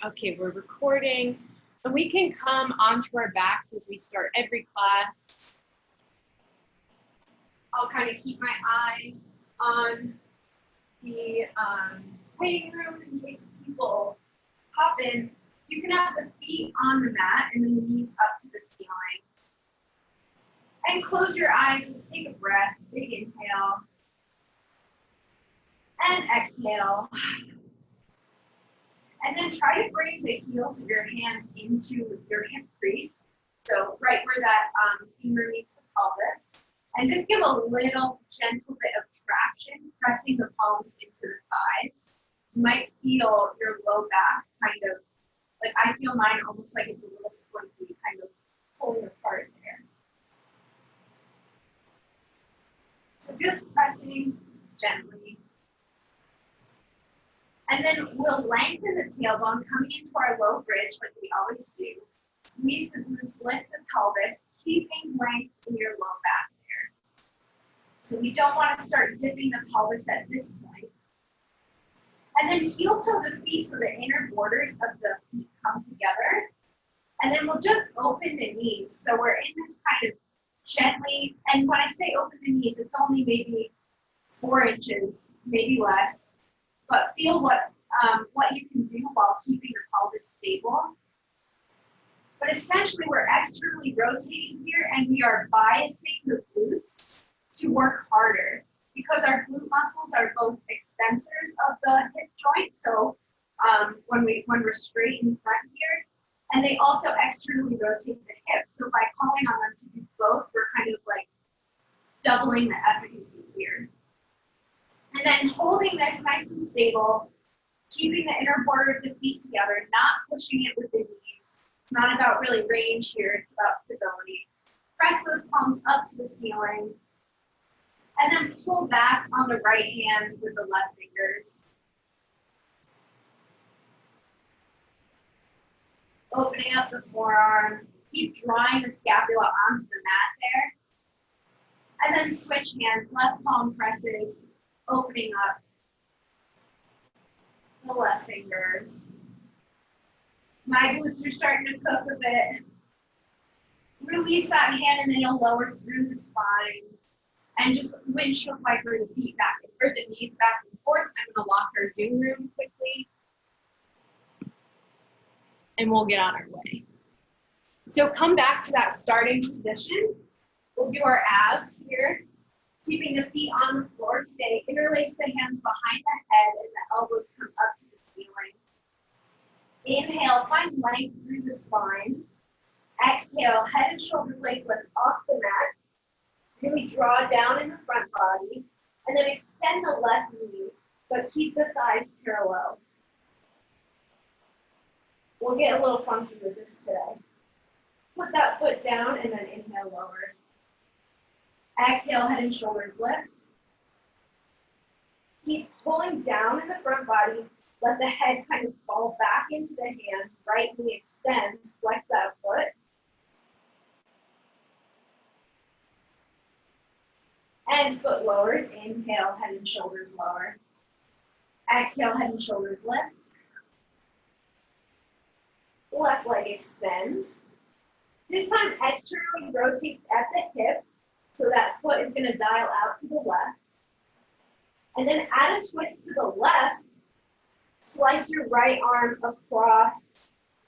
Okay, we're recording. And we can come onto our backs as we start every class. I'll kind of keep my eye on the waiting room in case people hop in. You can have the feet on the mat and then the knees up to the ceiling. And close your eyes. Let's take a breath. Big inhale. And exhale. And then try to bring the heels of your hands into your hip crease. So right where that femur meets the pelvis. And just give a little gentle bit of traction, pressing the palms into the thighs. You might feel your low back kind of, like I feel mine almost like it's a little slinky, kind of pulling apart there. So just pressing gently. And then we'll lengthen the tailbone, coming into our low bridge like we always do. Squeeze the glutes, lift the pelvis, keeping length in your low back there. So we don't want to start dipping the pelvis at this point. And then heel toe the feet so the inner borders of the feet come together. And then we'll just open the knees. So we're in this kind of gently, and when I say open the knees, it's only maybe 4 inches, maybe less. But feel what you can do while keeping the pelvis stable. But essentially, we're externally rotating here, and we are biasing the glutes to work harder because our glute muscles are both extensors of the hip joint. So when we're straight in front here, and they also externally rotate the hips. So by calling on them to do both, we're kind of like doubling the efficacy here. And then holding this nice and stable, keeping the inner border of the feet together, not pushing it with the knees. It's not about really range here, it's about stability. Press those palms up to the ceiling. And then pull back on the right hand with the left fingers. Opening up the forearm. Keep drawing the scapula onto the mat there. And then switch hands, left palm presses. Opening up the left fingers. My glutes are starting to cook a bit. Release that hand and then you'll lower through the spine and just windshield wiper the feet back or the knees back and forth. I'm going to lock our Zoom room quickly and we'll get on our way. So come back to that starting position. We'll do our abs here. Keeping the feet on the floor today, interlace the hands behind the head and the elbows come up to the ceiling. Inhale, find length through the spine. Exhale, head and shoulder blades lift off the mat. Really draw down in the front body. And then extend the left knee, but keep the thighs parallel. We'll get a little funky with this today. Put that foot down and then inhale, lower. Exhale, head and shoulders lift. Keep pulling down in the front body. Let the head kind of fall back into the hands. Right knee extends. Flex that foot. And foot lowers. Inhale, head and shoulders lower. Exhale, head and shoulders lift. Left leg extends. This time, externally rotate at the hip. So that foot is going to dial out to the left. And then add a twist to the left. Slice your right arm across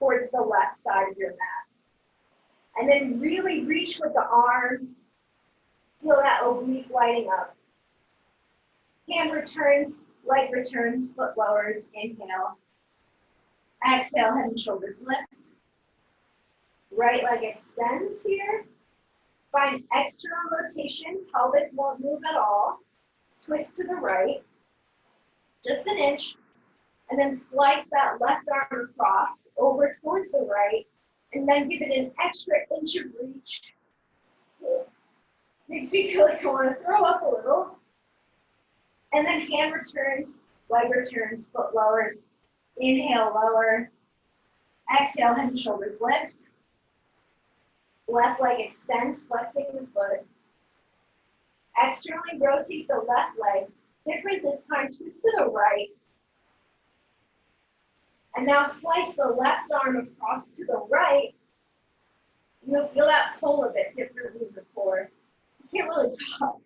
towards the left side of your mat. And then really reach with the arm. Feel that oblique lighting up. Hand returns, leg returns, foot lowers. Inhale. Exhale, head and shoulders lift. Right leg extends here. Find external rotation, pelvis won't move at all. Twist to the right, just an inch, and then slice that left arm across over towards the right, and then give it an extra inch of reach. Makes me feel like I want to throw up a little. And then hand returns, leg returns, foot lowers. Inhale, lower. Exhale, head and shoulders lift. Left leg extends, flexing the foot. Externally rotate the left leg. Different this time, twist to the right. And now slice the left arm across to the right. You'll feel that pull a bit differently than before. You can't really talk.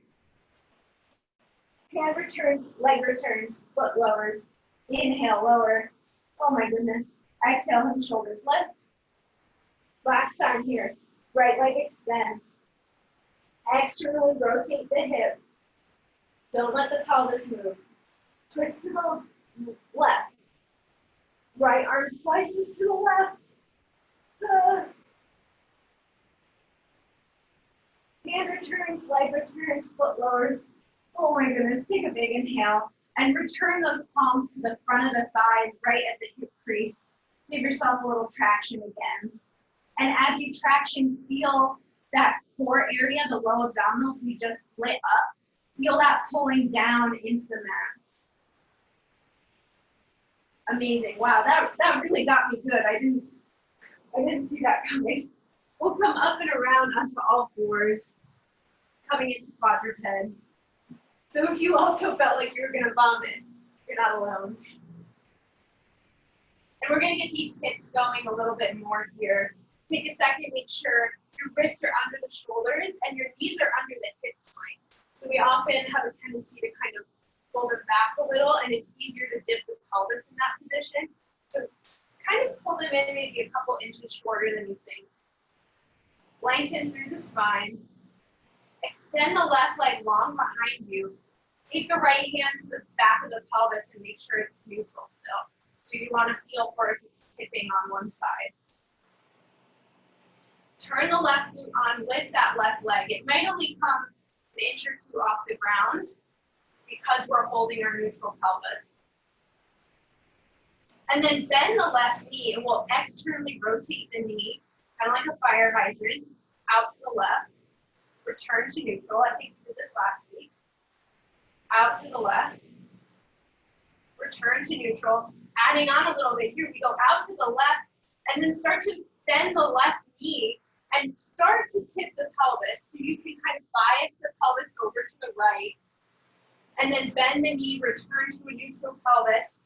Hand returns, leg returns, foot lowers. Inhale, lower. Oh my goodness. Exhale, and shoulders lift. Last time here. Right leg extends. Externally rotate the hip. Don't let the pelvis move. Twist to the left. Right arm slices to the left. Hand returns, leg returns, foot lowers. Oh my goodness, take a big inhale and return those palms to the front of the thighs, right at the hip crease. Give yourself a little traction again. And as you traction, feel that core area, the low abdominals we just split up. Feel that pulling down into the mat. Amazing. Wow, that really got me good. I didn't see that coming. We'll come up and around onto all fours, coming into quadruped. So if you also felt like you were going to vomit, you're not alone. And we're going to get these hips going a little bit more here. Take a second, make sure your wrists are under the shoulders and your knees are under the hip joint. So we often have a tendency to kind of pull them back a little, and it's easier to dip the pelvis in that position. So kind of pull them in maybe a couple inches shorter than you think. Lengthen through the spine. Extend the left leg long behind you. Take the right hand to the back of the pelvis and make sure it's neutral still. So you want to feel for if it's tipping on one side. Turn the left glute on with that left leg. It might only come an inch or two off the ground because we're holding our neutral pelvis. And then bend the left knee, and we'll externally rotate the knee, kind of like a fire hydrant, out to the left. Return to neutral. I think we did this last week. Out to the left. Return to neutral. Adding on a little bit here, we go out to the left, and then start to extend the left knee and start to tip the pelvis. So you can kind of bias the pelvis over to the right, and then bend the knee, return to a neutral pelvis,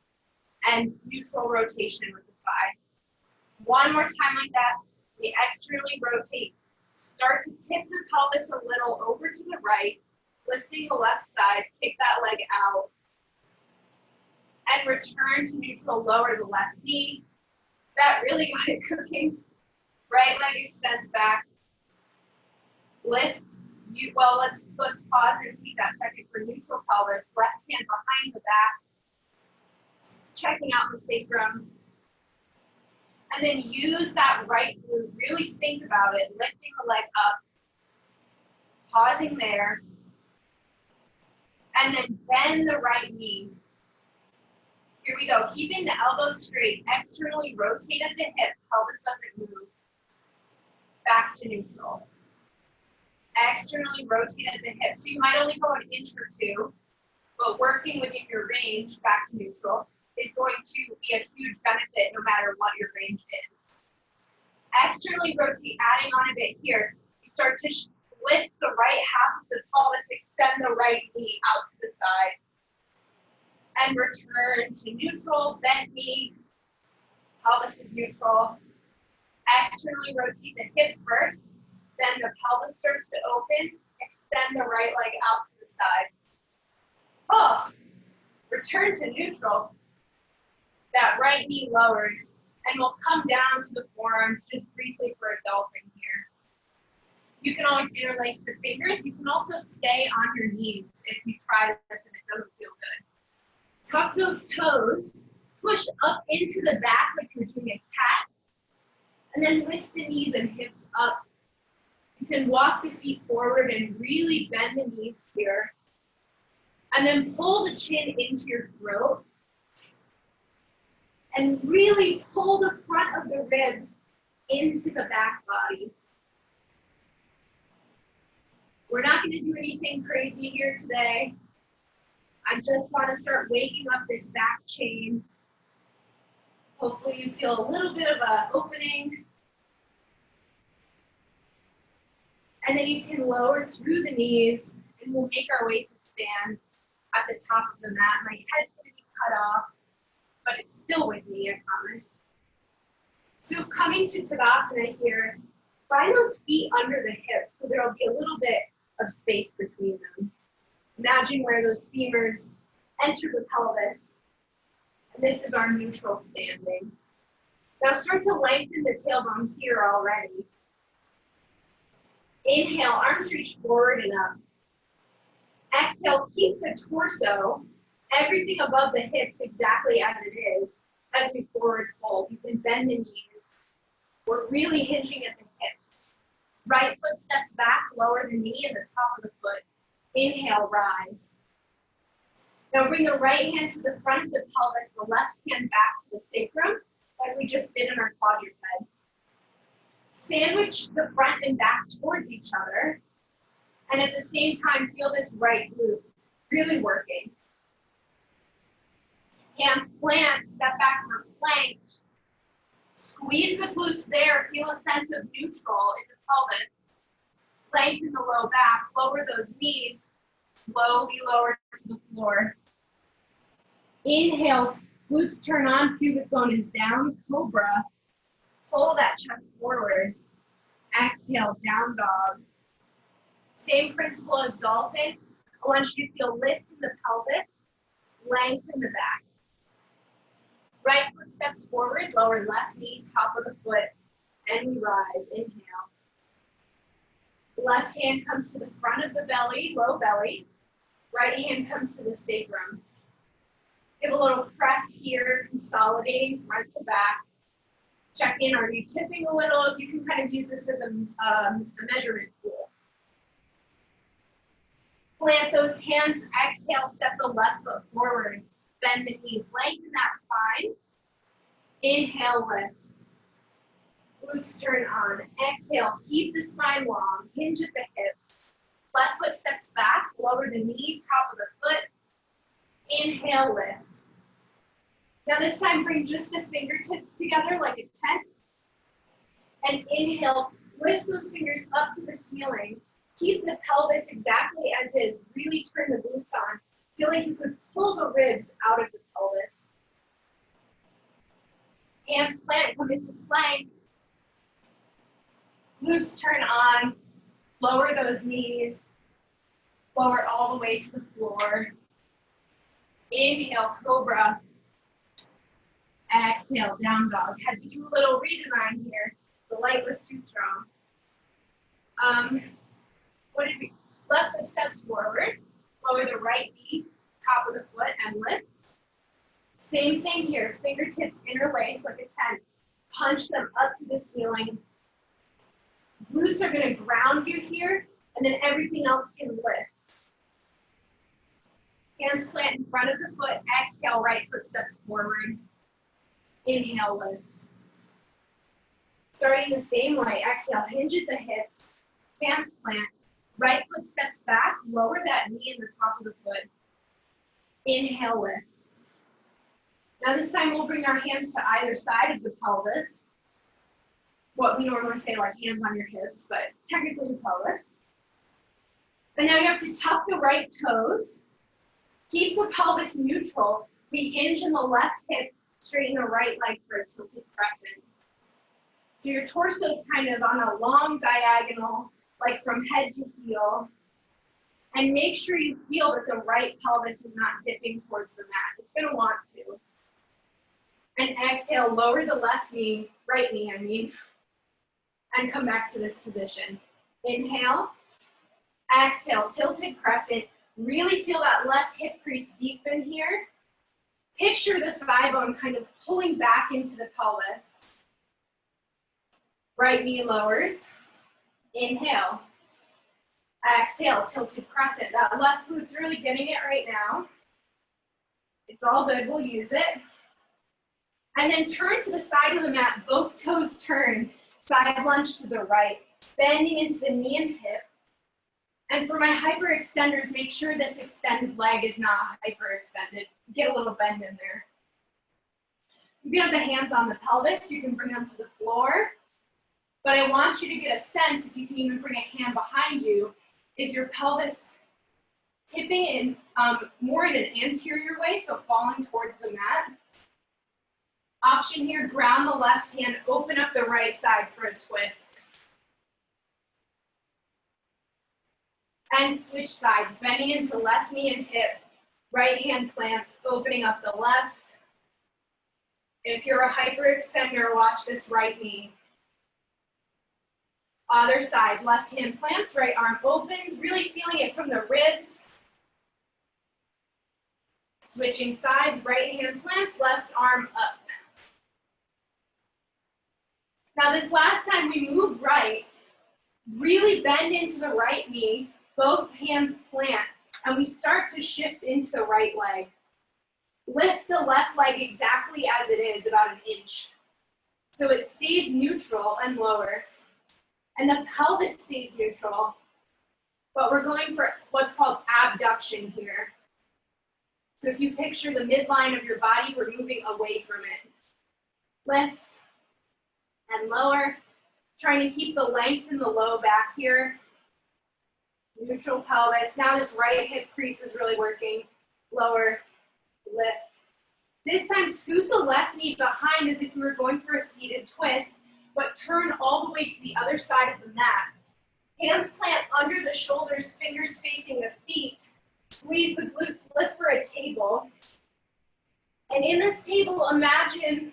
and neutral rotation with the thigh. One more time like that. We externally rotate. Start to tip the pelvis a little over to the right, lifting the left side, kick that leg out, and return to neutral, lower the left knee. That really got it cooking. Right leg extends back. Lift. Well, let's pause and take that second for neutral pelvis. Left hand behind the back. Checking out the sacrum. And then use that right glute. Really think about it. Lifting the leg up. Pausing there. And then bend the right knee. Here we go. Keeping the elbows straight. Externally rotate at the hip. Pelvis doesn't move. Back to neutral. Externally rotate at the hip. So you might only go an inch or two, but working within your range back to neutral is going to be a huge benefit no matter what your range is. Externally rotate, adding on a bit here. You start to lift the right half of the pelvis, extend the right knee out to the side, and return to neutral, bent knee, pelvis is neutral. Externally rotate the hip first, then the pelvis starts to open, extend the right leg out to the side. Oh, return to neutral. That right knee lowers, and we'll come down to the forearms just briefly for a dolphin here. You can always interlace the fingers. You can also stay on your knees if you try this and it doesn't feel good. Tuck those toes, push up into the back like you're doing a cat, and then lift the knees and hips up. You can walk the feet forward and really bend the knees here. And then pull the chin into your throat. And really pull the front of the ribs into the back body. We're not going to do anything crazy here today. I just want to start waking up this back chain. Hopefully you feel a little bit of an opening. And then you can lower through the knees, and we'll make our way to stand at the top of the mat. My head's going to be cut off. but it's still with me, I promise. So coming to Tadasana here, find those feet under the hips so there'll be a little bit of space between them. Imagine where those femurs enter the pelvis. And this is our neutral standing. Now start to lengthen the tailbone here already. Inhale, arms reach forward and up. Exhale, keep the torso, everything above the hips exactly as it is, as we forward fold. You can bend the knees. We're really hinging at the hips. Right foot steps back, lower the knee and the top of the foot. Inhale, rise. Now bring the right hand to the front of the pelvis, the left hand back to the sacrum, like we just did in our quadruped. Sandwich the front and back towards each other, and at the same time, feel this right glute really working. Hands plant, step back for plank. Squeeze the glutes there, feel a sense of neutral in the pelvis. Lengthen the low back, lower those knees, slowly lower to the floor. Inhale, glutes turn on, pubic bone is down, cobra. Pull that chest forward. Exhale, down dog. Same principle as dolphin. I want you to feel lift in the pelvis, lengthen the back. Right foot steps forward, lower left knee, top of the foot, and we rise. Inhale. Left hand comes to the front of the belly, low belly. Right hand comes to the sacrum. Give a little press here, consolidating front to back. Check in, are you tipping a little? You can kind of use this as a measurement tool. Plant those hands, exhale, step the left foot forward. Bend the knees, lengthen that spine. Inhale, lift. Glutes turn on. Exhale, keep the spine long, hinge at the hips. Left foot steps back, lower the knee, top of the foot. Inhale, lift. Now this time, bring just the fingertips together like a tent. And inhale, lift those fingers up to the ceiling. Keep the pelvis exactly as is. Really turn the glutes on. Feel like you could pull the ribs out of the pelvis. Hands plant, come into plank. Glutes turn on. Lower those knees. Lower all the way to the floor. Inhale, cobra. Exhale, down dog. Had to do a little redesign here. The light was too strong. What did we? Left foot steps forward. Lower the right knee, top of the foot, and lift. Same thing here. Fingertips interlace like a tent. Punch them up to the ceiling. Glutes are going to ground you here, and then everything else can lift. Hands plant in front of the foot. Exhale, right foot steps forward. Inhale, lift. Starting the same way. Exhale, hinge at the hips. Hands plant. Right foot steps back. Lower that knee in the top of the foot. Inhale, lift. Now this time we'll bring our hands to either side of the pelvis. What we normally say like hands on your hips, but technically the pelvis. And now you have to tuck the right toes. Keep the pelvis neutral. We hinge in the left hip, straighten the right leg for a tilted crescent. So your torso is kind of on a long diagonal, like from head to heel. And make sure you feel that the right pelvis is not dipping towards the mat. It's going to want to. And exhale, lower the left knee, right knee, I mean, and come back to this position. Inhale. Exhale, tilted crescent. Really feel that left hip crease deepen here. Picture the thigh bone kind of pulling back into the pelvis. Right knee lowers. Inhale. Exhale, tilted crescent. That left glut's really getting it right now. It's all good, we'll use it. And then turn to the side of the mat, both toes turn, side lunge to the right, bending into the knee and hip. And for my hyperextenders, make sure this extended leg is not hyperextended. Get a little bend in there. You can have the hands on the pelvis, you can bring them to the floor. But I want you to get a sense, if you can even bring a hand behind you, is your pelvis tipping in more in an anterior way, so falling towards the mat, Option here, ground the left hand, open up the right side for a twist. And switch sides, bending into left knee and hip. Right hand plants, opening up the left. If you're a hyperextender, watch this right knee. Other side, left hand plants, right arm opens, really feeling it from the ribs. Switching sides, right hand plants, left arm up. Now this last time we move right, really bend into the right knee, both hands plant, and we start to shift into the right leg. Lift the left leg exactly as it is, about an inch. So it stays neutral and lower. And the pelvis stays neutral, but we're going for what's called abduction here. So if you picture the midline of your body, we're moving away from it. Lift and lower, trying to keep the length in the low back here. Neutral pelvis. Now this right hip crease is really working. Lower, lift. This time scoot the left knee behind as if you were going for a seated twist, but turn all the way to the other side of the mat. Hands plant under the shoulders, fingers facing the feet. Squeeze the glutes, lift for a table. And in this table, imagine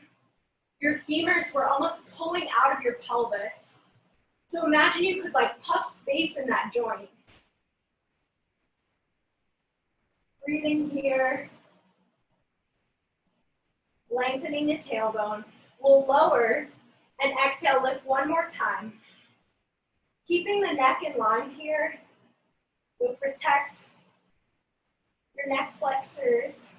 your femurs were almost pulling out of your pelvis. So imagine you could like puff space in that joint. Breathing here. Lengthening the tailbone. We'll lower and exhale, lift one more time. Keeping the neck in line here will protect your neck flexors.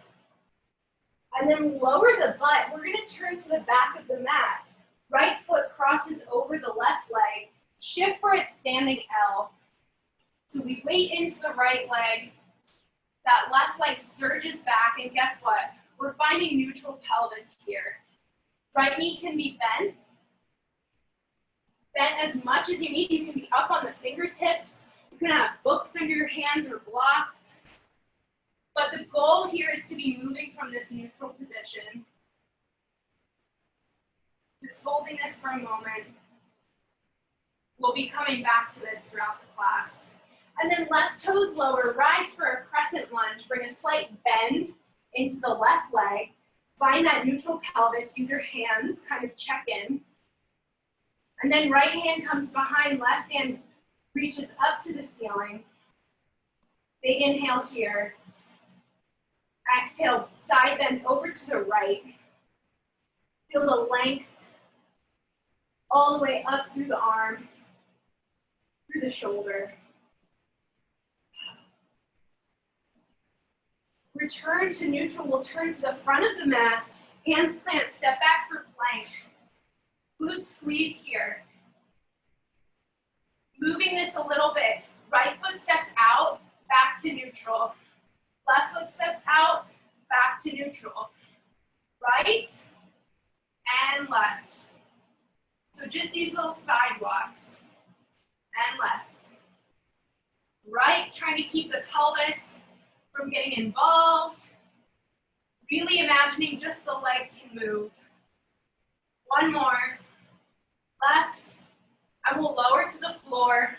And then lower the butt. We're going to turn to the back of the mat. Right foot crosses over the left leg. Shift for a standing L. So we weight into the right leg. That left leg surges back, and guess what? We're finding neutral pelvis here. Right knee can be bent. Bent as much as you need. You can be up on the fingertips. You can have books under your hands or blocks. But the goal here is to be moving from this neutral position. Just holding this for a moment. We'll be coming back to this throughout the class. And then left toes lower, rise for a crescent lunge. Bring a slight bend into the left leg. Find that neutral pelvis. Use your hands, kind of check in. And then right hand comes behind, left hand reaches up to the ceiling. Big inhale here. Exhale, side bend over to the right. Feel the length all the way up through the arm, through the shoulder. Return to neutral. We'll turn to the front of the mat. Hands plant, step back for plank. Glutes squeeze here. Moving this a little bit. Right foot steps out, back to neutral. Left foot steps out, back to neutral. Right and left. So just these little sidewalks. And left. Right, trying to keep the pelvis from getting involved. Really imagining just the leg can move. One more. Left. And we'll lower to the floor.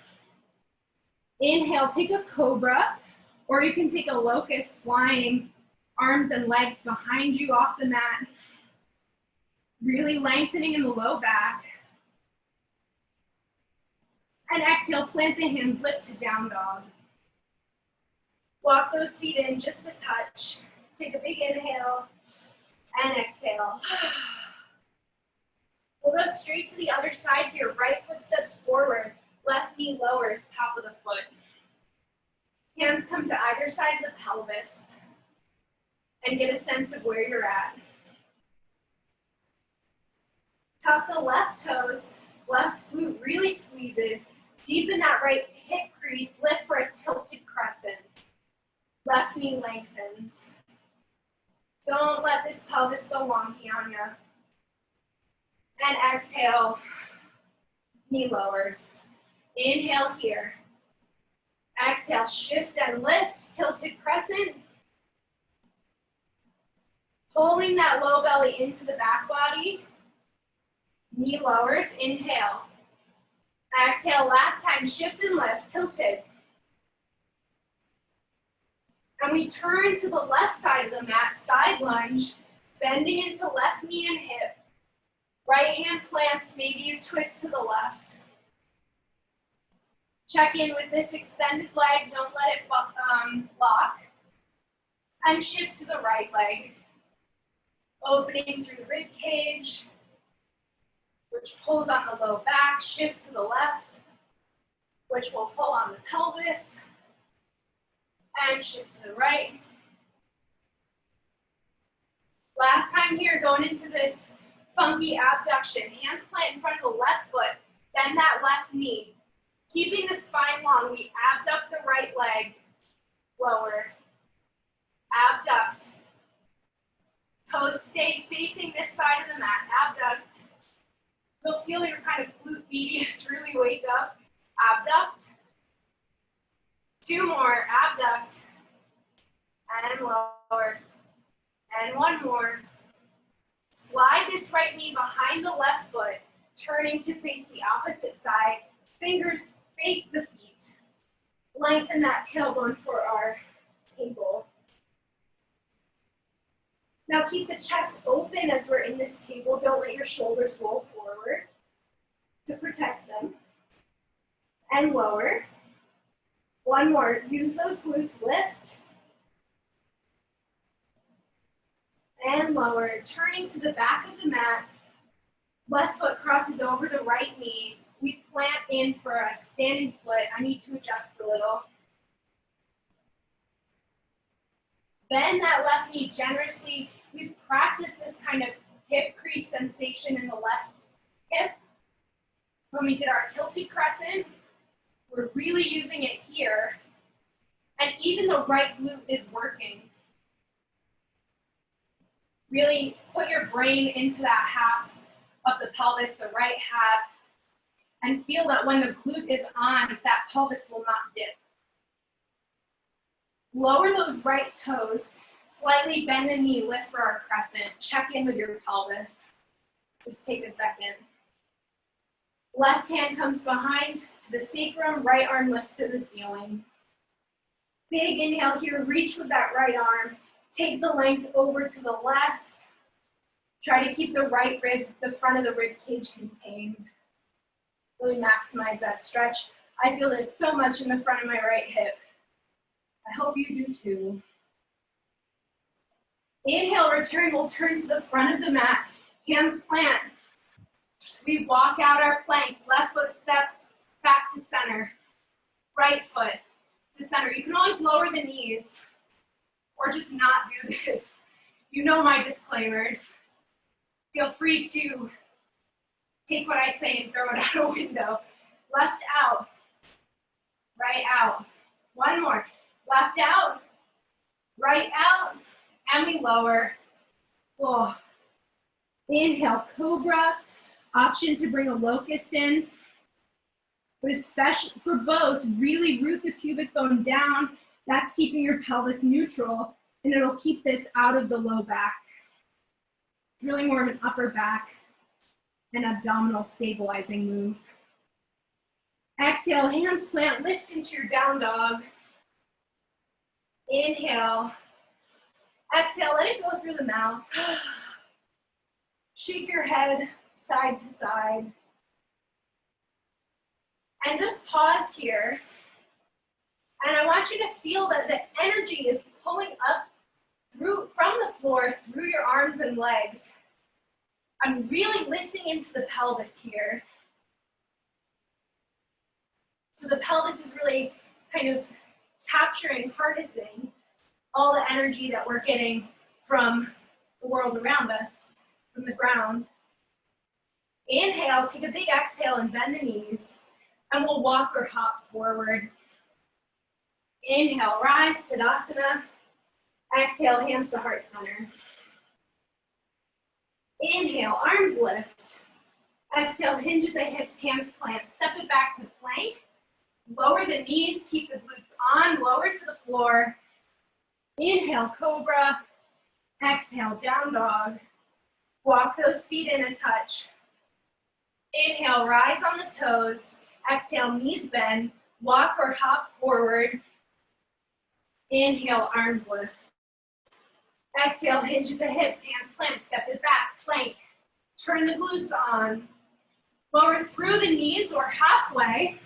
Inhale, take a cobra, or you can take a locust, flying arms and legs behind you off the mat. Really lengthening in the low back. And exhale, plant the hands, lift to down dog. Walk those feet in just a touch. Take a big inhale and exhale. We'll go straight to the other side here. Right foot steps forward, left knee lowers, top of the foot. Hands come to either side of the pelvis and get a sense of where you're at. Tuck the left toes, left glute really squeezes. Deepen that right hip crease, lift for a tilted crescent. Left knee lengthens. Don't let this pelvis go wonky on you. And exhale, knee lowers. Inhale here. Exhale, shift and lift, tilted crescent. Pulling that low belly into the back body. Knee lowers, inhale. Exhale, last time, shift and lift, tilted. And we turn to the left side of the mat, side lunge, bending into left knee and hip. Right hand plants, maybe you twist to the left. Check in with this extended leg, don't let it lock. And shift to the right leg. Opening through the rib cage, which pulls on the low back, shift to the left, which will pull on the pelvis, and shift to the right. Last time here, going into this funky abduction. Hands plant in front of the left foot, bend that left knee. Keeping the spine long, we abduct the right leg, lower, abduct. Toes stay facing this side of the mat, abduct. You'll feel your kind of glute medius really wake up, abduct. 2 more, abduct, and lower, and 1 more. Slide this right knee behind the left foot, turning to face the opposite side. Fingers face the feet. Lengthen that tailbone for our table. Now keep the chest open as we're in this table. Don't let your shoulders roll forward to protect them. And lower. 1 more. Use those glutes, lift. And lower. Turning to the back of the mat. Left foot crosses over the right knee. We plant in for a standing split. I need to adjust a little. Bend that left knee generously. We've practiced this kind of hip crease sensation in the left hip when we did our tilted crescent. We're really using it here. And even the right glute is working. Really put your brain into that half of the pelvis, the right half, and feel that when the glute is on, that pelvis will not dip. Lower those right toes, slightly bend the knee, lift for our crescent. Check in with your pelvis. Just take a second. Left hand comes behind to the sacrum, right arm lifts to the ceiling. Big inhale here, reach with that right arm. Take the length over to the left. Try to keep the right rib, the front of the rib cage contained. Really maximize that stretch. I feel this so much in the front of my right hip. I hope you do too. Inhale, return. We'll turn to the front of the mat. Hands plant. We walk out our plank. Left foot steps back to center. Right foot to center. You can always lower the knees or just not do this. You know my disclaimers. Feel free to take what I say and throw it out a window. Left out. Right out. 1 more. Left out, right out, and we lower. Oh. Inhale, cobra. Option to bring a locust in. But especially for both, really root the pubic bone down. That's keeping your pelvis neutral, and it'll keep this out of the low back. It's really more of an upper back and abdominal stabilizing move. Exhale, hands plant, lift into your down dog. Inhale. Exhale, let it go through the mouth. Shake your head side to side. And just pause here. And I want you to feel that the energy is pulling up from the floor, through your arms and legs. I'm really lifting into the pelvis here. So the pelvis is really kind of capturing, harnessing all the energy that we're getting from the world around us, from the ground. Inhale, take a big exhale and bend the knees, and we'll walk or hop forward. Inhale, rise, Tadasana. Exhale, hands to heart center. Inhale, arms lift. Exhale, hinge at the hips, hands plant. Step it back to plank. Lower the knees, keep the glutes on, lower to the floor. Inhale, cobra. Exhale, down dog. Walk those feet in a touch. Inhale, rise on the toes. Exhale, knees bend. Walk or hop forward. Inhale, arms lift. Exhale, hinge at the hips, hands plant, step it back, plank. Turn the glutes on. Lower through the knees or halfway.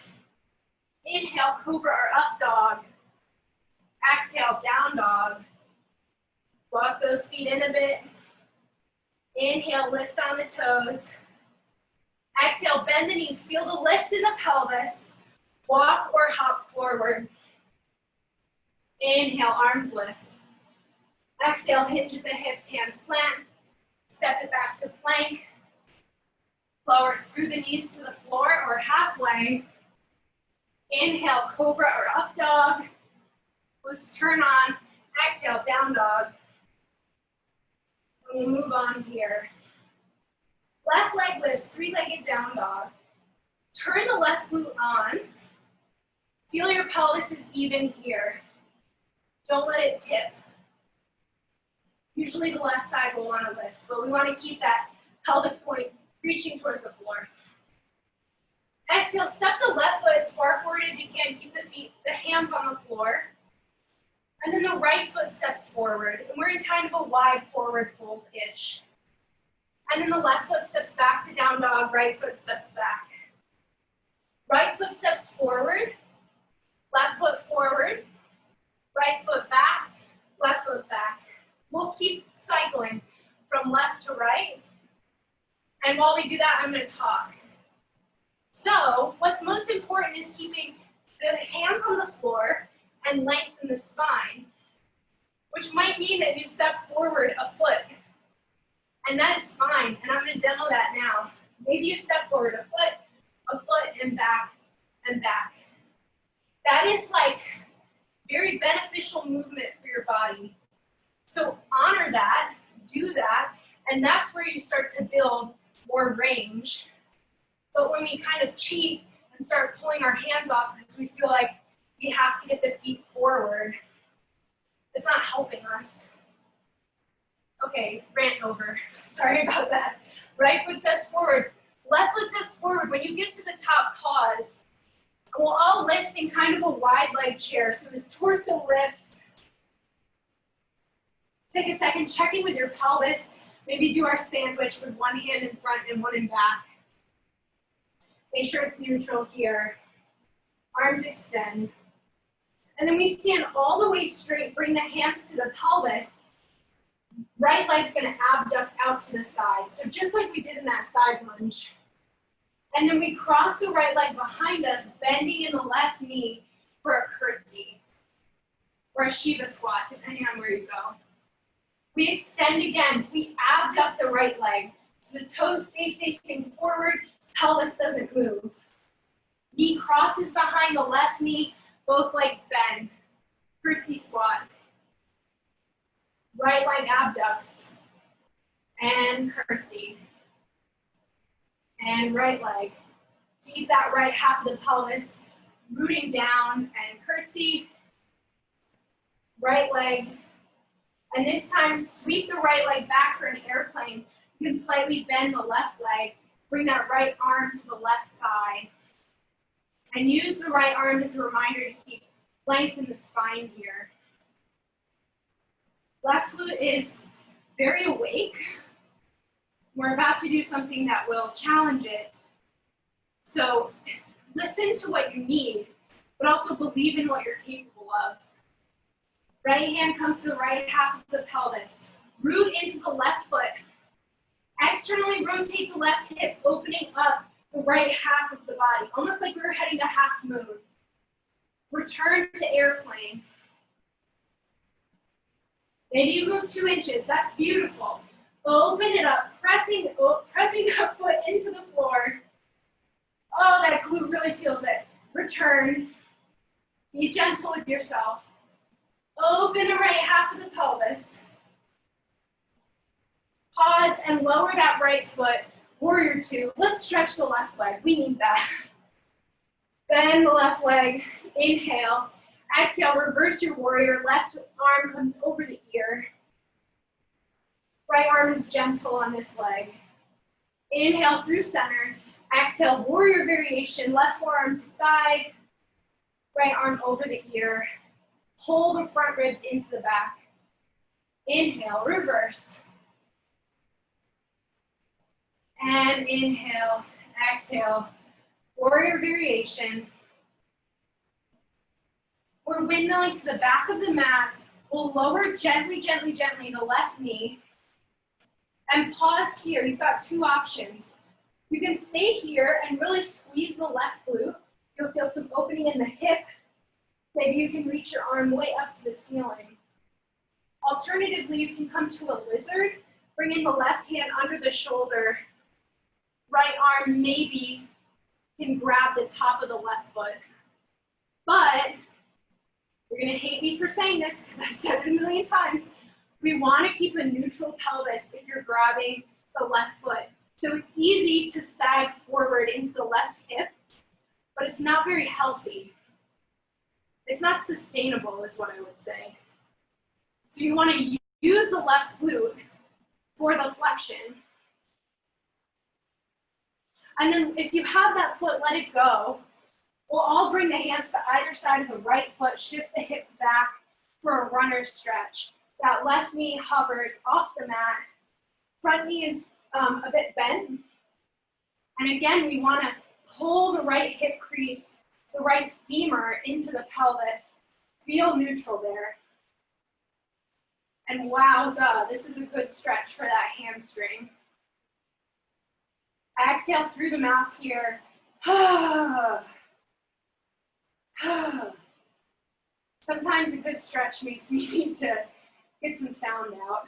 Inhale, cobra or up dog. Exhale, down dog. Walk those feet in a bit. Inhale, lift on the toes. Exhale, bend the knees, feel the lift in the pelvis. Walk or hop forward. Inhale, arms lift. Exhale, hinge at the hips, hands plant. Step it back to plank. Lower through the knees to the floor or halfway. Inhale, cobra or up dog. Glutes turn on. Exhale, down dog. And we'll move on here. Left leg lifts, three-legged down dog. Turn the left glute on. Feel your pelvis is even here. Don't let it tip. Usually the left side will want to lift, but we want to keep that pelvic point reaching towards the floor. Exhale, step the left foot as far forward as you can. Keep the hands on the floor. And then the right foot steps forward. And we're in kind of a wide forward fold-ish. And then the left foot steps back to down dog, right foot steps back. Right foot steps forward, left foot forward, right foot back, left foot back. We'll keep cycling from left to right. And while we do that, I'm going to talk. So what's most important is keeping the hands on the floor and lengthen the spine, which might mean that you step forward a foot. And that is fine, and I'm going to demo that now. Maybe you step forward a foot, and back, and back. That is like very beneficial movement for your body. So honor that, do that, and that's where you start to build more range. But when we kind of cheat and start pulling our hands off because we feel like we have to get the feet forward, it's not helping us. Okay, rant over. Sorry about that. Right foot steps forward. Left foot steps forward. When you get to the top, pause. We'll all lift in kind of a wide leg chair. So this torso lifts. Take a second, check in with your pelvis. Maybe do our sandwich with one hand in front and one in back. Make sure it's neutral here. Arms extend. And then we stand all the way straight. Bring the hands to the pelvis. Right leg's going to abduct out to the side. So just like we did in that side lunge. And then we cross the right leg behind us, bending in the left knee for a curtsy. Or a Shiva squat, depending on where you go. We extend again. We abduct the right leg. So the toes stay facing forward, pelvis doesn't move. Knee crosses behind the left knee, both legs bend. Curtsy squat. Right leg abducts, and curtsy, and right leg. Keep that right half of the pelvis rooting down, and curtsy, right leg. And this time, sweep the right leg back for an airplane. You can slightly bend the left leg, bring that right arm to the left thigh, and use the right arm as a reminder to keep length in the spine here. Left glute is very awake. We're about to do something that will challenge it. So listen to what you need, but also believe in what you're capable of. Right hand comes to the right half of the pelvis. Root into the left foot. Externally rotate the left hip, opening up the right half of the body, almost like we were heading to half moon. Return to airplane. Maybe you move 2 inches, that's beautiful. Open it up, pressing that foot into the floor. Oh, that glute really feels it. Return, be gentle with yourself. Open the right half of the pelvis. Pause and lower that right foot, warrior 2. Let's stretch the left leg, we need that. Bend the left leg, inhale. Exhale, reverse your warrior. Left arm comes over the ear. Right arm is gentle on this leg. Inhale through center. Exhale, warrior variation. Left forearm to thigh. Right arm over the ear. Pull the front ribs into the back. Inhale, reverse. And inhale, exhale, warrior variation. We're windmilling to the back of the mat. We'll lower gently, gently, gently the left knee. And pause here. You've got two options. You can stay here and really squeeze the left glute. You'll feel some opening in the hip. Maybe you can reach your arm way up to the ceiling. Alternatively, you can come to a lizard. Bring in the left hand under the shoulder. Right arm maybe can grab the top of the left foot. But you're gonna hate me for saying this because I've said it a million times. We wanna keep a neutral pelvis if you're grabbing the left foot. So it's easy to sag forward into the left hip, but it's not very healthy. It's not sustainable is what I would say. So you wanna use the left glute for the flexion. And then if you have that foot, let it go. We'll all bring the hands to either side of the right foot, shift the hips back for a runner's stretch. That left knee hovers off the mat. Front knee is a bit bent. And again, we want to pull the right hip crease, the right femur into the pelvis. Feel neutral there. And wowza, this is a good stretch for that hamstring. Exhale through the mouth here. Sometimes a good stretch makes me need to get some sound out.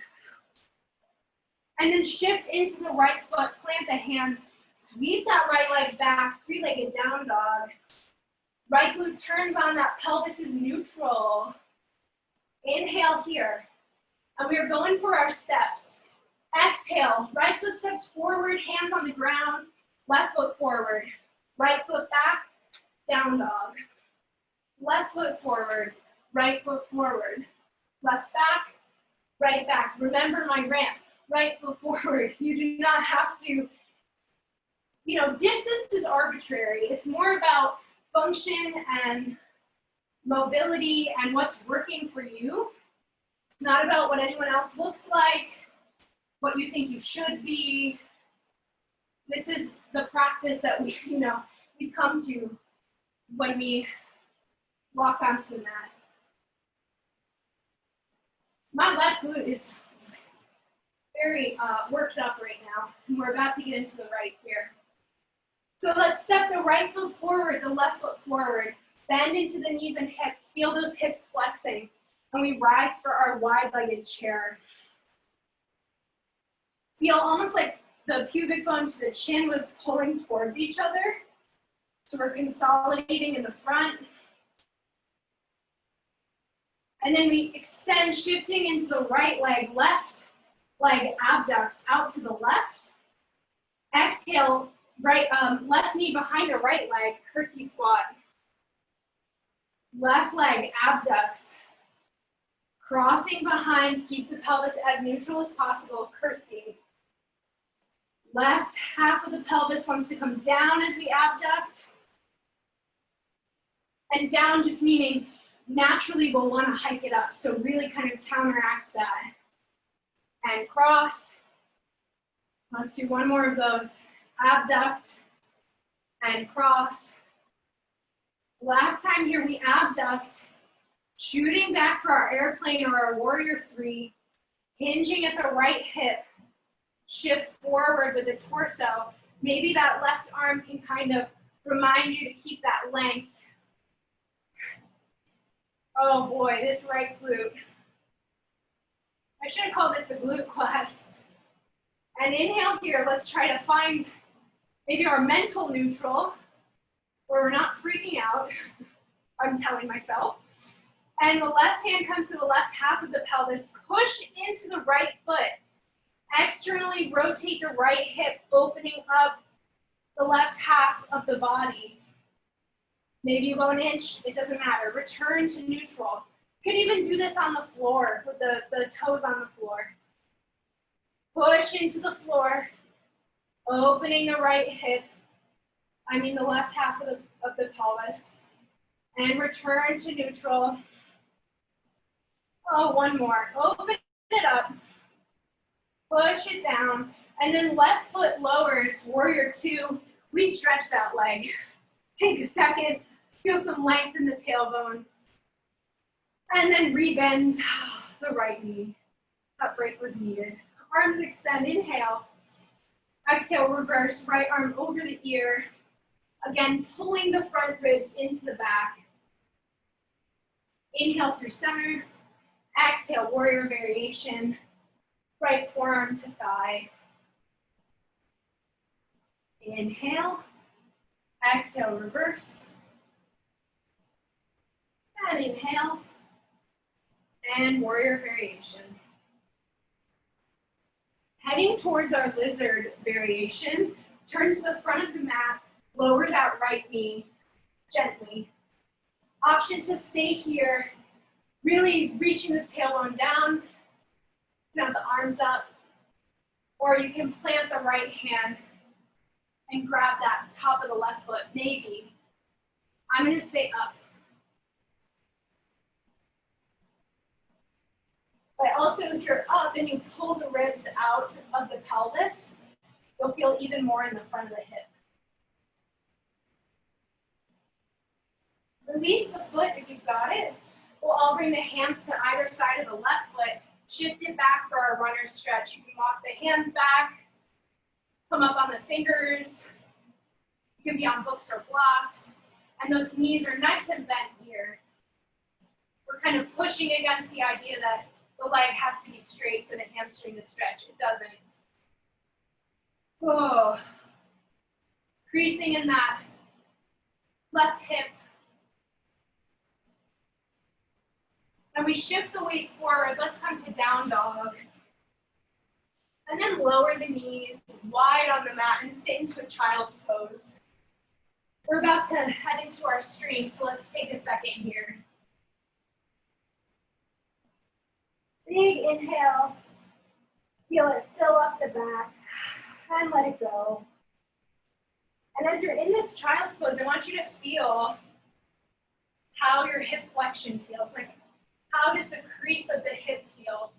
And then shift into the right foot, plant the hands, sweep that right leg back, three-legged down dog. Right glute turns on, that pelvis is neutral. Inhale here. And we are going for our steps. Exhale, right foot steps forward, hands on the ground, left foot forward. Right foot back, down dog. Left foot forward, right foot forward. Left back, right back. Remember my ramp, right foot forward. You do not have to, distance is arbitrary. It's more about function and mobility and what's working for you. It's not about what anyone else looks like, what you think you should be. This is the practice that we come to when we walk onto the mat. My left glute is very worked up right now, and we're about to get into the right here. So let's step the right foot forward, the left foot forward. Bend into the knees and hips. Feel those hips flexing. And we rise for our wide-legged chair. Feel almost like the pubic bone to the chin was pulling towards each other. So we're consolidating in the front. And then we extend, shifting into the right leg, left leg abducts out to the left. Exhale, left knee behind the right leg, curtsy squat. Left leg abducts. Crossing behind, keep the pelvis as neutral as possible, curtsy. Left half of the pelvis wants to come down as we abduct. And down just meaning naturally we'll want to hike it up. So really kind of counteract that. And cross. Let's do one more of those. Abduct and cross. Last time here we abduct, shooting back for our airplane or our warrior three, hinging at the right hip, shift forward with the torso. Maybe that left arm can kind of remind you to keep that length. Oh boy, this right glute. I should have called this the glute class. And inhale here, let's try to find maybe our mental neutral, where we're not freaking out, I'm telling myself. And the left hand comes to the left half of the pelvis, push into the right foot. Externally rotate the right hip, opening up the left half of the body. Maybe you go an inch, it doesn't matter. Return to neutral. You can even do this on the floor with the toes on the floor. Push into the floor, opening the right hip, the left half of the pelvis, and return to neutral. Oh, one more. Open it up, push it down, and then left foot lowers, warrior two. We stretch that leg. Take a second, feel some length in the tailbone, and then rebend the right knee. That break was needed. Arms extend, inhale. Exhale, reverse, right arm over the ear. Again, pulling the front ribs into the back. Inhale through center. Exhale, warrior variation. Right forearm to thigh. Inhale. Exhale, reverse. And inhale. And warrior variation. Heading towards our lizard variation, turn to the front of the mat, lower that right knee gently. Option to stay here, really reaching the tailbone down. You can have the arms up, or you can plant the right hand and grab that top of the left foot, maybe. I'm gonna stay up. But also, if you're up and you pull the ribs out of the pelvis, you'll feel even more in the front of the hip. Release the foot if you've got it. We'll all bring the hands to either side of the left foot. Shift it back for our runner stretch. You can walk the hands back, come up on the fingers. You can be on books or blocks. And those knees are nice and bent here. We're kind of pushing against the idea that the leg has to be straight for the hamstring to stretch. It doesn't. Oh. Creasing in that left hip. And we shift the weight forward. Let's come to down dog. And then lower the knees wide on the mat and sit into a child's pose. We're about to head into our stream, so let's take a second here. Big inhale, feel it fill up the back, and let it go. And as you're in this child's pose, I want you to feel how your hip flexion feels. Like, how does the crease of the hip feel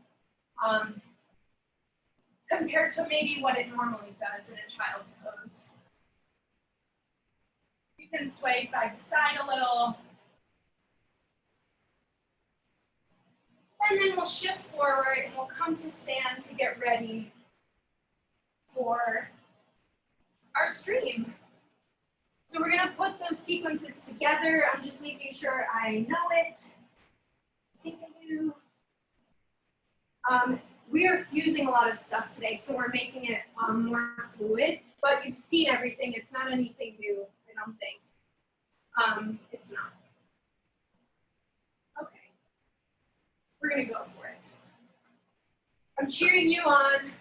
compared to maybe what it normally does in a child's pose? You can sway side to side a little. And then we'll shift forward and we'll come to stand to get ready for our stream. So we're gonna put those sequences together. I'm just making sure I know it. I think I do. We are fusing a lot of stuff today, so we're making it more fluid, but you've seen everything. It's not anything new, I don't think. It's not. Okay. We're gonna go for it. I'm cheering you on.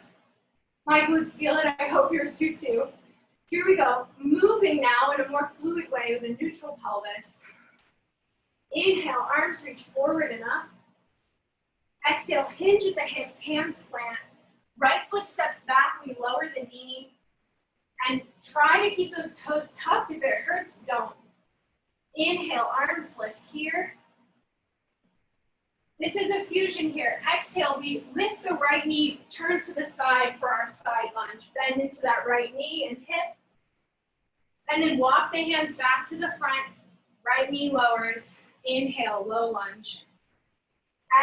My glutes feel it. I hope yours do too. Here we go. Moving now in a more fluid way with a neutral pelvis. Inhale, arms reach forward and up. Exhale, hinge at the hips, hands plant. Right foot steps back, we lower the knee. And try to keep those toes tucked. If it hurts, don't. Inhale, arms lift here. This is a fusion here. Exhale, we lift the right knee, turn to the side for our side lunge. Bend into that right knee and hip. And then walk the hands back to the front. Right knee lowers. Inhale, low lunge.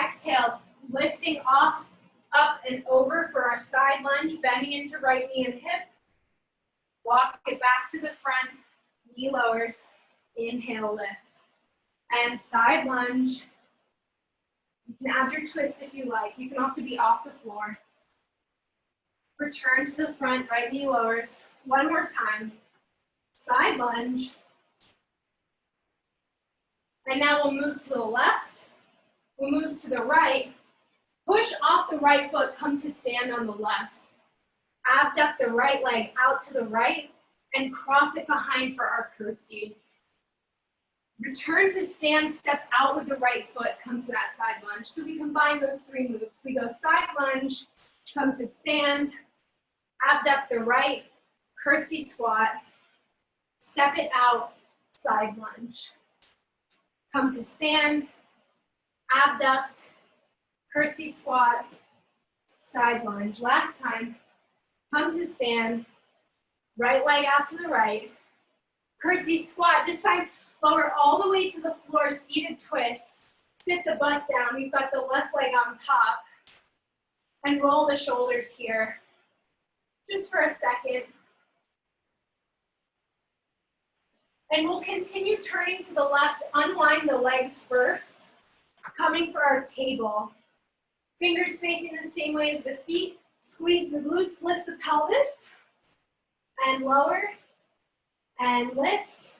Exhale, lifting off, up and over for our side lunge, bending into right knee and hip. Walk it back to the front, knee lowers. Inhale, lift. And side lunge. You can add your twist if you like. You can also be off the floor. Return to the front, right knee lowers. One more time. Side lunge. And now we'll move to the left. We'll move to the right. Push off the right foot, come to stand on the left. Abduct the right leg out to the right and cross it behind for our curtsy. Return to stand, step out with the right foot, come to that side lunge. So we combine those three moves. We go side lunge, Come to stand, abduct the right, curtsy squat, step it out, side lunge. Come to stand, abduct, curtsy squat, side lunge. Last time, come to stand, right leg out to the right, curtsy squat. This time, lower all the way to the floor, seated twist. Sit the butt down. You've got the left leg on top. And roll the shoulders here, just for a second. And we'll continue turning to the left, unwind the legs first, coming for our table. Fingers facing the same way as the feet, squeeze the glutes, lift the pelvis, and lower, and lift,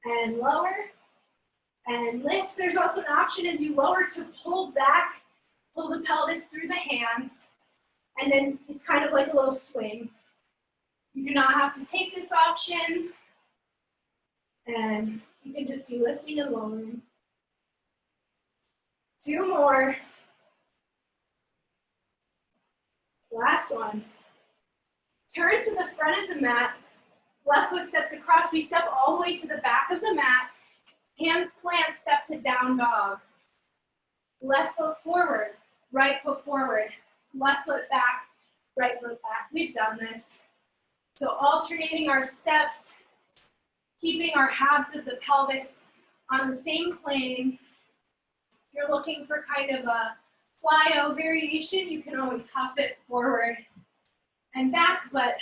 and lower, and lift. There's also an option as you lower to pull back, pull the pelvis through the hands, and then it's kind of like a little swing. You do not have to take this option, and you can just be lifting and lowering. 2 more. Last one. Turn to the front of the mat, left foot steps across. We step all the way to the back of the mat, hands plant, step to down dog. Left foot forward, right foot forward, left foot back, right foot back. We've done this. So alternating our steps, keeping our halves of the pelvis on the same plane. If you're looking for kind of a plyo variation, you can always hop it forward and back, but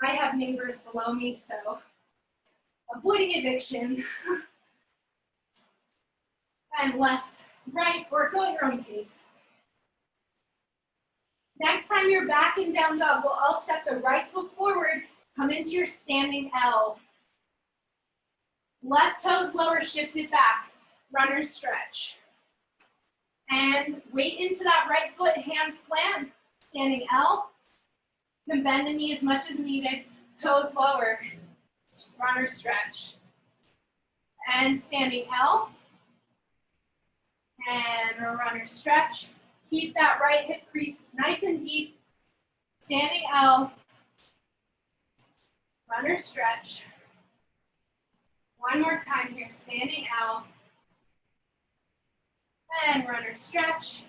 I have neighbors below me, so avoiding eviction. And left, right, or go at your own pace. Next time you're back in down dog, we'll all step the right foot forward, come into your standing L. Left toes lower, shift it back, runner stretch. And weight into that right foot, hands plant, standing L. You can bend the knee as much as needed, toes lower, runner stretch. And standing L. And a runner stretch. Keep that right hip crease nice and deep. Standing L. Runner stretch. One more time here, standing L. And runner stretch.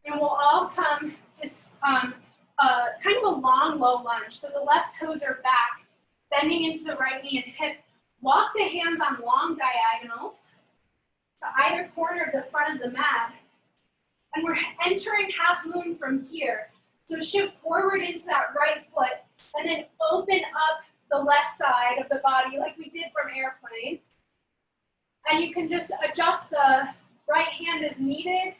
And we'll all come to kind of a long, low lunge. So the left toes are back, bending into the right knee and hip. Walk the hands on long diagonals to either corner of the front of the mat. And we're entering half moon from here. So shift forward into that right foot and then open up the left side of the body like we did from airplane. And you can just adjust the right hand as needed.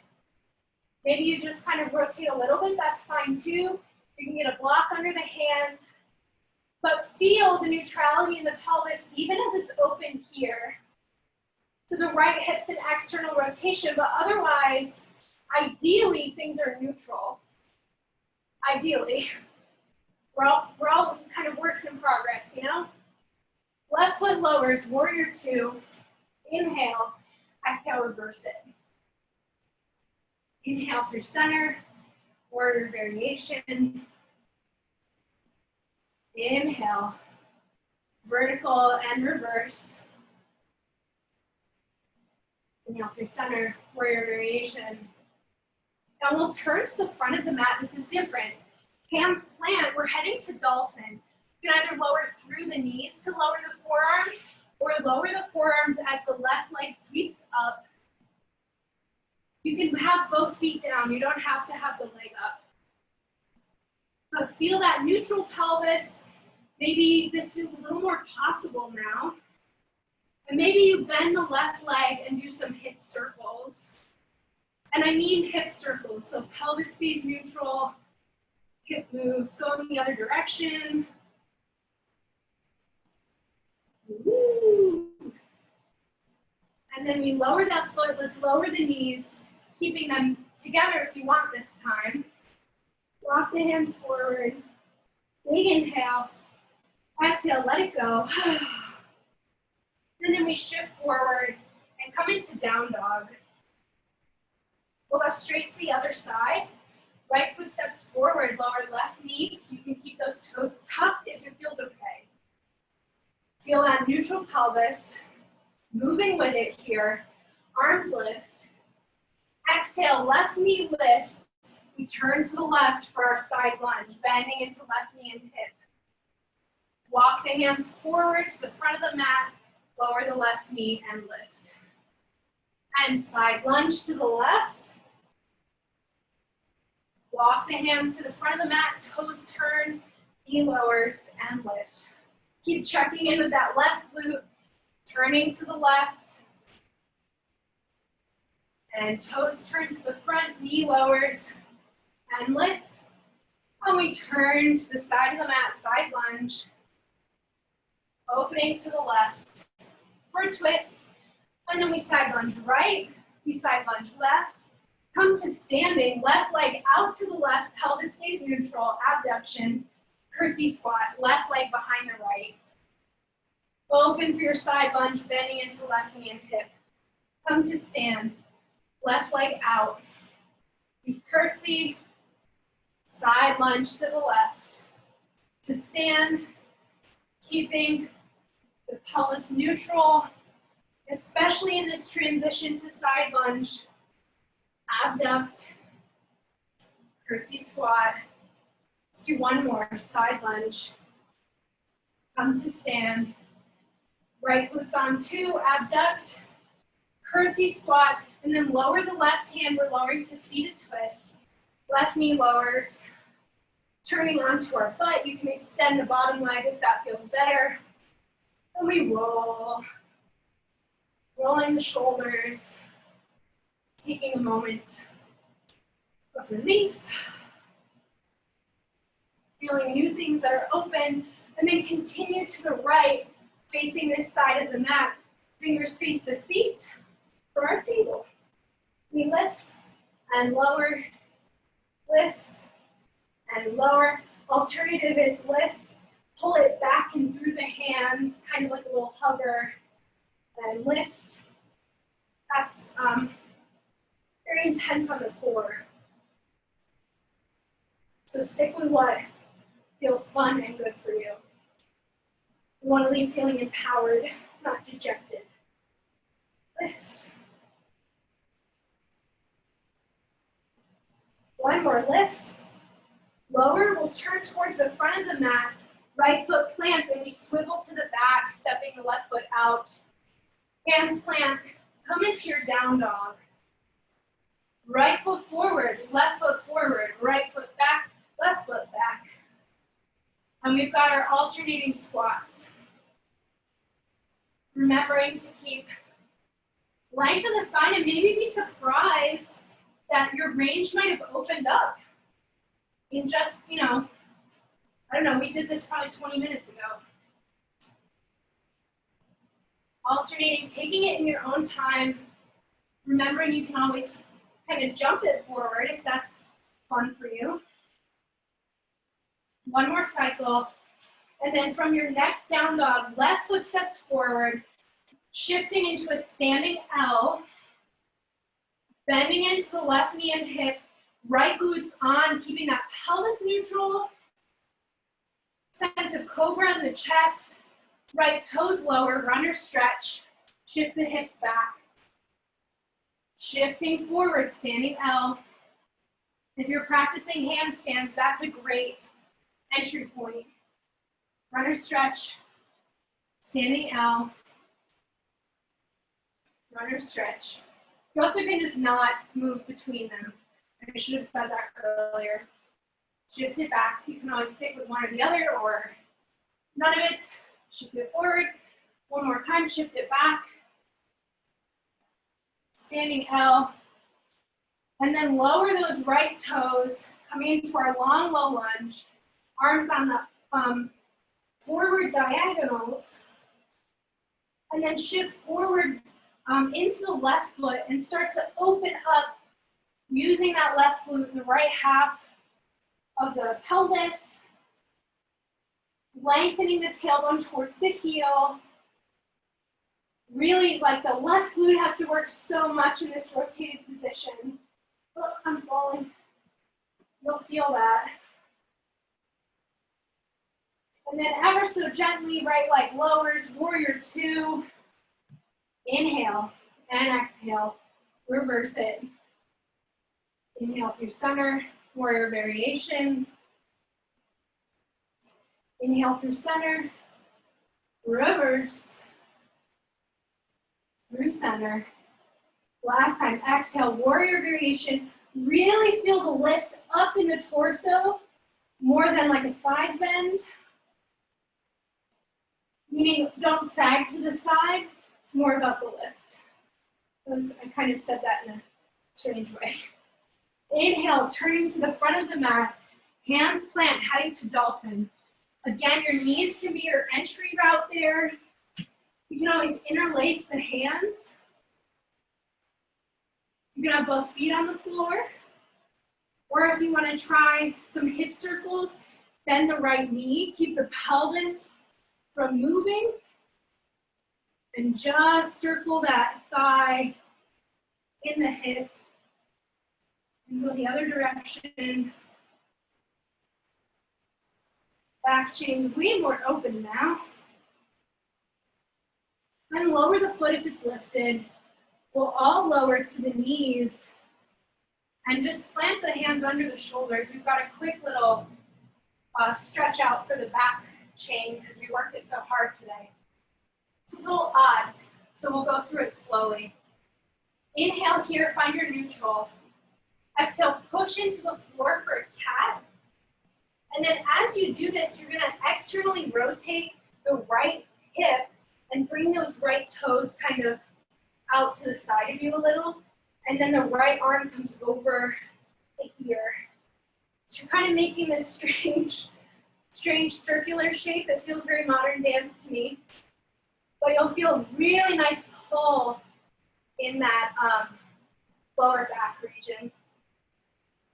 Maybe you just kind of rotate a little bit, that's fine too. You can get a block under the hand. But feel the neutrality in the pelvis even as it's open here. So the right hip's an external rotation, but otherwise, ideally, things are neutral. Ideally. We're all kind of works in progress, you know? Left foot lowers, warrior 2. Inhale, exhale, reverse it. Inhale through center, warrior variation. Inhale, vertical and reverse. Inhale through center, warrior variation. And we'll turn to the front of the mat. This is different. Hands plant, we're heading to dolphin. You can either lower through the knees to lower the forearms, or lower the forearms as the left leg sweeps up. You can have both feet down. You don't have to have the leg up. But feel that neutral pelvis. Maybe this feels a little more possible now. And maybe you bend the left leg and do some hip circles. And I mean hip circles, so pelvis stays neutral, hip moves, go in the other direction. Woo. And then we lower that foot, let's lower the knees, keeping them together if you want this time. Walk the hands forward, big inhale, exhale, let it go. And then we shift forward and come into down dog. We'll go straight to the other side. Right foot steps forward, lower left knee. You can keep those toes tucked if it feels okay. Feel that neutral pelvis, moving with it here. Arms lift. Exhale, left knee lifts. We turn to the left for our side lunge, bending into left knee and hip. Walk the hands forward to the front of the mat, lower the left knee and lift. And side lunge to the left. Walk the hands to the front of the mat, toes turn, knee lowers, and lift. Keep checking in with that left glute, turning to the left. And toes turn to the front, knee lowers, and lift. And we turn to the side of the mat, side lunge. Opening to the left for a twist. And then we side lunge right, we side lunge left. Come to standing, left leg out to the left, pelvis stays neutral, abduction, curtsy squat, left leg behind the right. Open for your side lunge, bending into left knee and hip. Come to stand, left leg out. We curtsy, side lunge to the left. To stand, keeping the pelvis neutral, especially in this transition to side lunge. Abduct, curtsy squat. Let's do one more, side lunge. Come to stand. Right glutes on two, abduct, curtsy squat, and then lower the left hand. We're lowering to seated twist. Left knee lowers. Turning onto our butt, you can extend the bottom leg if that feels better. And we roll. Rolling the shoulders. Taking a moment of relief. Feeling new things that are open. And then continue to the right, facing this side of the mat. Fingers face the feet for our table. We lift and lower, lift and lower. Alternative is lift, pull it back and through the hands, kind of like a little hugger, and lift. That's very intense on the core. So stick with what feels fun and good for you. You want to leave feeling empowered, not dejected. Lift. One more lift. Lower, we'll turn towards the front of the mat. Right foot plants and we swivel to the back, stepping the left foot out. Hands plant, come into your down dog. Right foot forward, right foot back, left foot back. And we've got our alternating squats. Remembering to keep length of the spine and maybe be surprised that your range might have opened up in just, I don't know, we did this probably 20 minutes ago. Alternating, taking it in your own time, remembering you can always kind of jump it forward if that's fun for you. One more cycle. And then from your next down dog, left foot steps forward, shifting into a standing L, bending into the left knee and hip, right glutes on, keeping that pelvis neutral, sense of cobra in the chest, right toes lower, runner stretch, shift the hips back. Shifting forward, standing L. If you're practicing handstands, that's a great entry point. Runner stretch, standing L, runner stretch. You also can just not move between them. I should have said that earlier. Shift it back. You can always stick with one or the other or none of it. Shift it forward. One more time, shift it back. Standing L. And then lower those right toes, coming into our long, low lunge. Arms on the forward diagonals. And then shift forward into the left foot and start to open up using that left glute in the right half of the pelvis. Lengthening the tailbone towards the heel. Really, like the left glute has to work so much in this rotated position. Oh, I'm falling. You'll feel that. And then ever so gently, right leg lowers, warrior two. Inhale and exhale, reverse it. Inhale through center, warrior variation. Inhale through center, reverse, through center. Last time, exhale, warrior variation. Really feel the lift up in the torso, more than like a side bend. Meaning don't sag to the side, it's more about the lift. I kind of said that in a strange way. Inhale, turning to the front of the mat, hands plant, heading to dolphin. Again, your knees can be your entry route there. You can always interlace the hands. You can have both feet on the floor. Or if you want to try some hip circles, bend the right knee, keep the pelvis from moving, and just circle that thigh in the hip and go the other direction. Back chain way more open now. And lower the foot if it's lifted. We'll all lower to the knees and just plant the hands under the shoulders. We've got a quick little stretch out for the back chain because we worked it so hard today. It's a little odd, so we'll go through it slowly. Inhale here, find your neutral. Exhale, push into the floor for a cat. And then as you do this, you're gonna externally rotate the right hip and bring those right toes kind of out to the side of you a little. And then the right arm comes over the ear. So you're kind of making this strange circular shape. It feels very modern dance to me. But you'll feel a really nice pull in that lower back region.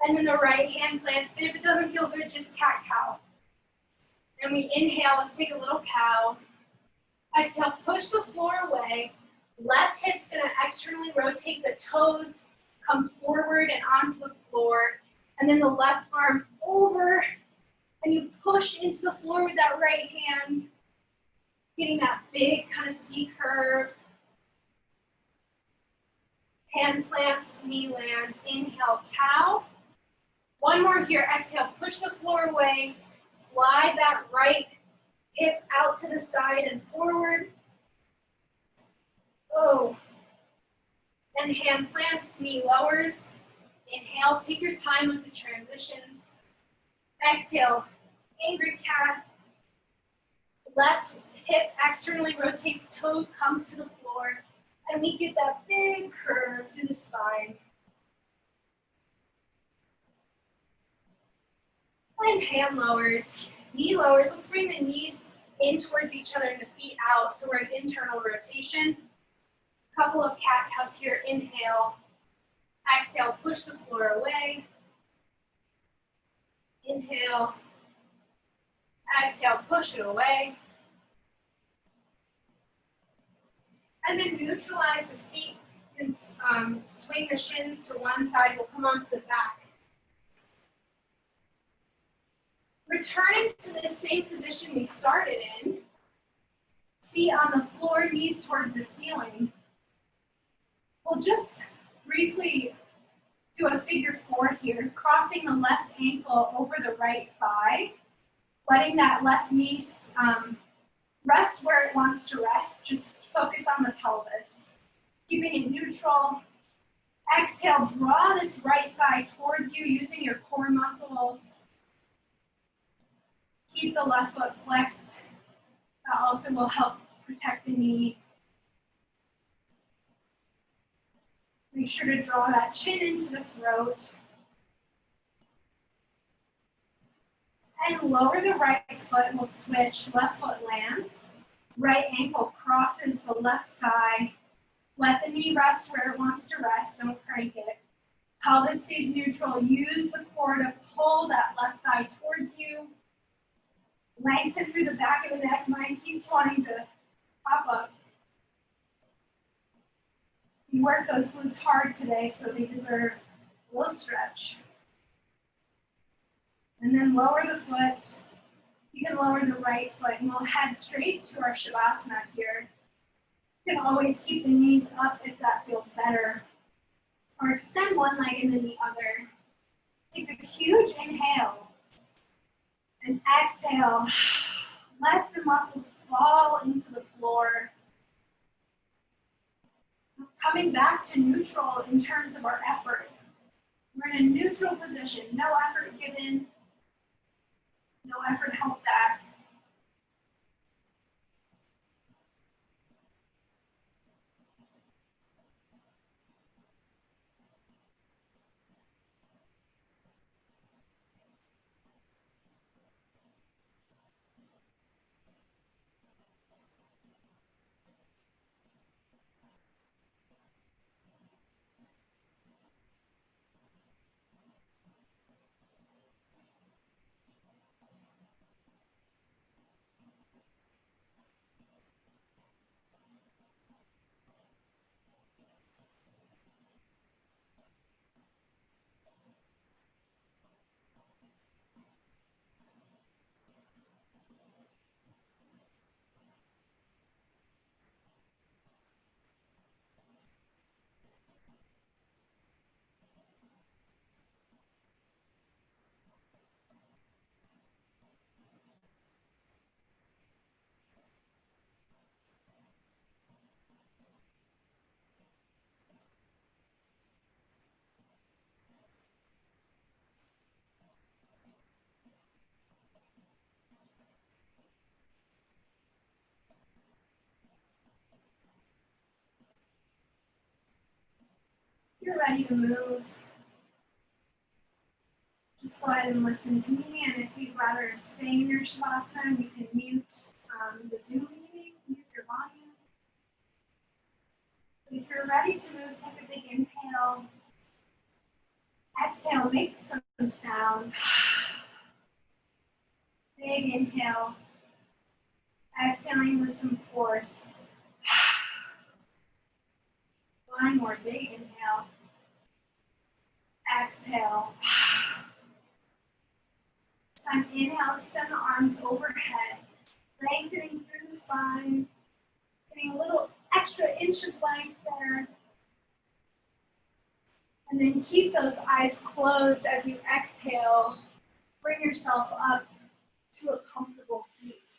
And then the right hand plants. And if it doesn't feel good, just cat-cow. And we inhale, let's take a little cow. Exhale, push the floor away. Left hip's gonna externally rotate, the toes come forward and onto the floor. And then the left arm over, and you push into the floor with that right hand, getting that big kind of C curve. Hand plants, knee lands, inhale, cow. One more here, exhale, push the floor away, slide that right hip out to the side and forward. Oh, and hand plants, knee lowers. Inhale, take your time with the transitions. Exhale, angry cat. Left hip externally rotates, toe comes to the floor, and we get that big curve through the spine. And hand lowers, knee lowers. Let's bring the knees in towards each other and the feet out, so we're in internal rotation. Couple of cat-cows here, inhale. Exhale, push the floor away. Inhale. Exhale, push it away. And then neutralize the feet and swing the shins to one side. We'll come onto the back. Returning to the same position we started in. Feet on the floor, knees towards the ceiling. We'll just briefly do a figure four here, crossing the left ankle over the right thigh, letting that left knee rest where it wants to rest. Just focus on the pelvis. Keeping it neutral. Exhale, draw this right thigh towards you using your core muscles. Keep the left foot flexed. That also will help protect the knee. Make sure to draw that chin into the throat. And lower the right foot, we'll switch, left foot lands. Right ankle crosses the left thigh. Let the knee rest where it wants to rest, don't crank it. Pelvis stays neutral, use the core to pull that left thigh towards you. Lengthen through the back of the neck, mine keeps wanting to pop up. You work those glutes hard today, so they deserve a little stretch. And then lower the foot. You can lower the right foot and we'll head straight to our Shavasana here. You can always keep the knees up if that feels better. Or extend one leg and then the other. Take a huge inhale. And exhale. Let the muscles fall into the floor. Coming back to neutral in terms of our effort. We're in a neutral position. No effort given. No effort held back. If you're ready to move, just go ahead and listen to me. And if you'd rather stay in your Shavasana, you can mute the Zoom meeting, mute your volume. But if you're ready to move, take a big inhale. Exhale, make some sound. Big inhale. Exhaling with some force. One more big inhale. Exhale. This time, inhale, extend the arms overhead, lengthening through the spine, getting a little extra inch of length there. And then keep those eyes closed as you exhale. Bring yourself up to a comfortable seat.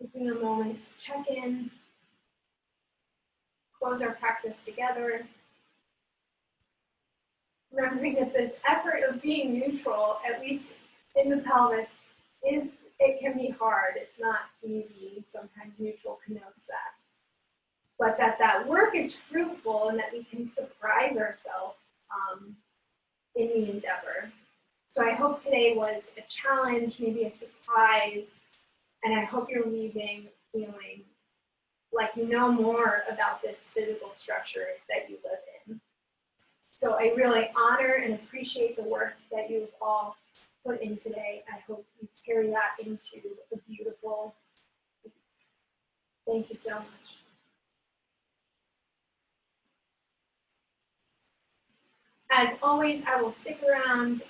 Taking a moment to check in, close our practice together. Remembering that this effort of being neutral, at least in the pelvis, it can be hard. It's not easy. Sometimes neutral connotes that. But that work is fruitful and that we can surprise ourselves in the endeavor. So I hope today was a challenge, maybe a surprise, and I hope you're leaving feeling like you know more about this physical structure that you live in. So I really honor and appreciate the work that you've all put in today. I hope you carry that into a beautiful week. Thank you so much. As always, I will stick around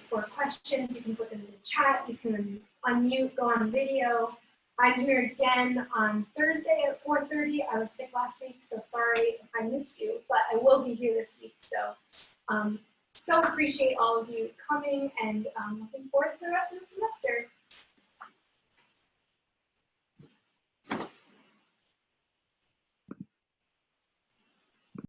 for questions. You can put them in the chat. You can unmute, go on video. I'm here again on Thursday at 4:30. I was sick last week, so sorry if I missed you, but I will be here this week. So appreciate all of you coming and looking forward to the rest of the semester.